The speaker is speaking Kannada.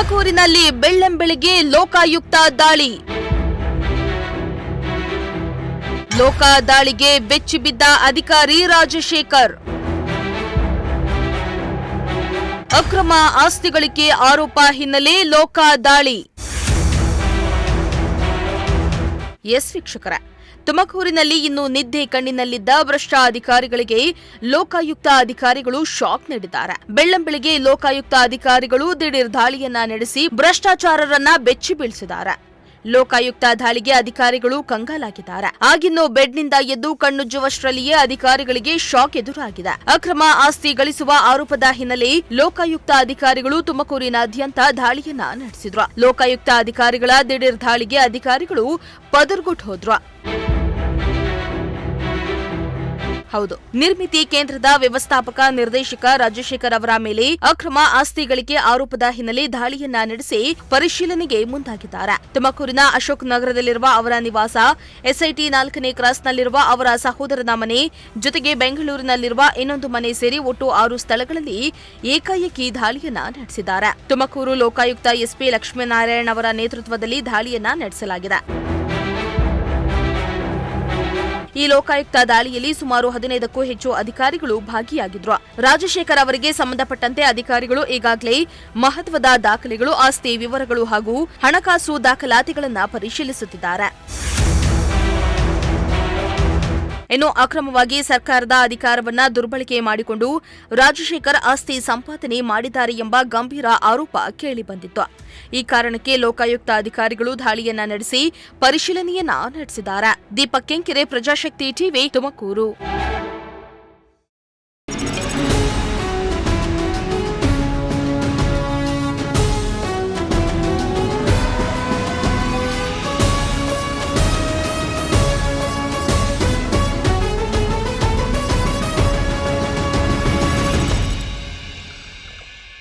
ತುಮಕೂರಿನಲ್ಲಿ ಬೆಳ್ಳಂಬೆಳಿಗ್ಗೆ ಲೋಕಾಯುಕ್ತ ದಾಳಿ. ಲೋಕ ದಾಳಿಗೆ ಬೆಚ್ಚಿಬಿದ್ದ ಅಧಿಕಾರಿ ರಾಜಶೇಖರ್. ಅಕ್ರಮ ಆಸ್ತಿ ಗಳಿಕೆ ಆರೋಪ ಹಿನ್ನೆಲೆ ಲೋಕ ದಾಳಿ. ಎಸ್ ವೀಕ್ಷಕರೇ, ತುಮಕೂರಿನಲ್ಲಿ ಇನ್ನು ನಿದ್ದೆ ಕಣ್ಣಿನಲ್ಲಿದ್ದ ಭ್ರಷ್ಟ ಅಧಿಕಾರಿಗಳಿಗೆ ಲೋಕಾಯುಕ್ತ ಅಧಿಕಾರಿಗಳು ಶಾಕ್ ನೀಡಿದ್ದಾರೆ. ಬೆಳ್ಳಂಬೆಳಿಗ್ಗೆ ಲೋಕಾಯುಕ್ತ ಅಧಿಕಾರಿಗಳು ದಿಢೀರ್ ದಾಳಿಯನ್ನ ನಡೆಸಿ ಭ್ರಷ್ಟಾಚಾರರನ್ನ ಬೆಚ್ಚಿ ಬೀಳಿಸಿದ್ದಾರೆ. ಲೋಕಾಯುಕ್ತ ದಾಳಿಗೆ ಅಧಿಕಾರಿಗಳು ಕಂಗಾಲಾಗಿದ್ದಾರೆ. ಆಗಿನ್ನೂ ಬೆಡ್ನಿಂದ ಎದ್ದು ಕಣ್ಣುಜ್ಜುವಷ್ಟರಲ್ಲಿಯೇ ಅಧಿಕಾರಿಗಳಿಗೆ ಶಾಕ್ ಎದುರಾಗಿದೆ. ಅಕ್ರಮ ಆಸ್ತಿ ಗಳಿಸುವ ಆರೋಪದ ಹಿನ್ನೆಲೆ ಲೋಕಾಯುಕ್ತ ಅಧಿಕಾರಿಗಳು ತುಮಕೂರಿನಾದ್ಯಂತ ದಾಳಿಯನ್ನ ನಡೆಸಿದ್ರು. ಲೋಕಾಯುಕ್ತ ಅಧಿಕಾರಿಗಳ ದಿಢೀರ್ ದಾಳಿಗೆ ಅಧಿಕಾರಿಗಳು ಪದರ್ಗುಟ್ಟು ಹೋದ್ರು. ಹೌದು, ನಿರ್ಮಿತಿ ಕೇಂದ್ರದ ವ್ಯವಸ್ಥಾಪಕ ನಿರ್ದೇಶಕ ರಾಜಶೇಖರ್ ಅವರ ಮೇಲೆ ಅಕ್ರಮ ಆಸ್ತಿ ಗಳಿಕೆ ಆರೋಪದ ಹಿನ್ನೆಲೆ ದಾಳಿಯನ್ನ ನಡೆಸಿ ಪರಿಶೀಲನೆಗೆ ಮುಂದಾಗಿದ್ದಾರೆ. ತುಮಕೂರಿನ ಅಶೋಕ್ ನಗರದಲ್ಲಿರುವ ಅವರ ನಿವಾಸ, ಎಸ್ಐಟಿ 4ನೇ ಕ್ರಾಸ್ನಲ್ಲಿರುವ ಅವರ ಸಹೋದರನ ಮನೆ, ಜೊತೆಗೆ ಬೆಂಗಳೂರಿನಲ್ಲಿರುವ ಇನ್ನೊಂದು ಮನೆ ಸೇರಿ ಒಟ್ಟು 6 ಸ್ಥಳಗಳಲ್ಲಿ ಏಕಾಏಕಿ ದಾಳಿಯನ್ನ ನಡೆಸಿದ್ದಾರೆ. ತುಮಕೂರು ಲೋಕಾಯುಕ್ತ ಎಸ್ಪಿ ಲಕ್ಷ್ಮೀನಾರಾಯಣ್ ಅವರ ನೇತೃತ್ವದಲ್ಲಿ ದಾಳಿಯನ್ನ ನಡೆಸಲಾಗಿದೆ. ಈ ಲೋಕಾಯುಕ್ತ ದಾಳಿಯಲ್ಲಿ ಸುಮಾರು 15ಕ್ಕೂ ಹೆಚ್ಚು ಅಧಿಕಾರಿಗಳು ಭಾಗಿಯಾಗಿದ್ರು. ರಾಜಶೇಖರ್ ಅವರಿಗೆ ಸಂಬಂಧಪಟ್ಟಂತೆ ಅಧಿಕಾರಿಗಳು ಈಗಾಗಲೇ ಮಹತ್ವದ ದಾಖಲೆಗಳು, ಆಸ್ತಿ ವಿವರಗಳು ಹಾಗೂ ಹಣಕಾಸು ದಾಖಲಾತಿಗಳನ್ನು ಪರಿಶೀಲಿಸುತ್ತಿದ್ದಾರೆ. ಇನ್ನು ಅಕ್ರಮವಾಗಿ ಸರ್ಕಾರದ ಅಧಿಕಾರವನ್ನ ದುರ್ಬಳಕೆ ಮಾಡಿಕೊಂಡು ರಾಜಶೇಖರ್ ಆಸ್ತಿ ಸಂಪಾದನೆ ಮಾಡಿದ್ದಾರೆ ಎಂಬ ಗಂಭೀರ ಆರೋಪ ಕೇಳಿಬಂದಿತ್ತು. ಈ ಕಾರಣಕ್ಕೆ ಲೋಕಾಯುಕ್ತ ಅಧಿಕಾರಿಗಳು ದಾಳಿಯನ್ನ ನಡೆಸಿ ಪರಿಶೀಲನೆಯನ್ನ ನಡೆಸಿದ್ದಾರೆ. ದೀಪಕ್ ಕೆಂಕೆರೆ, ಪ್ರಜಾಶಕ್ತಿ ಟಿವಿ, ತುಮಕೂರು.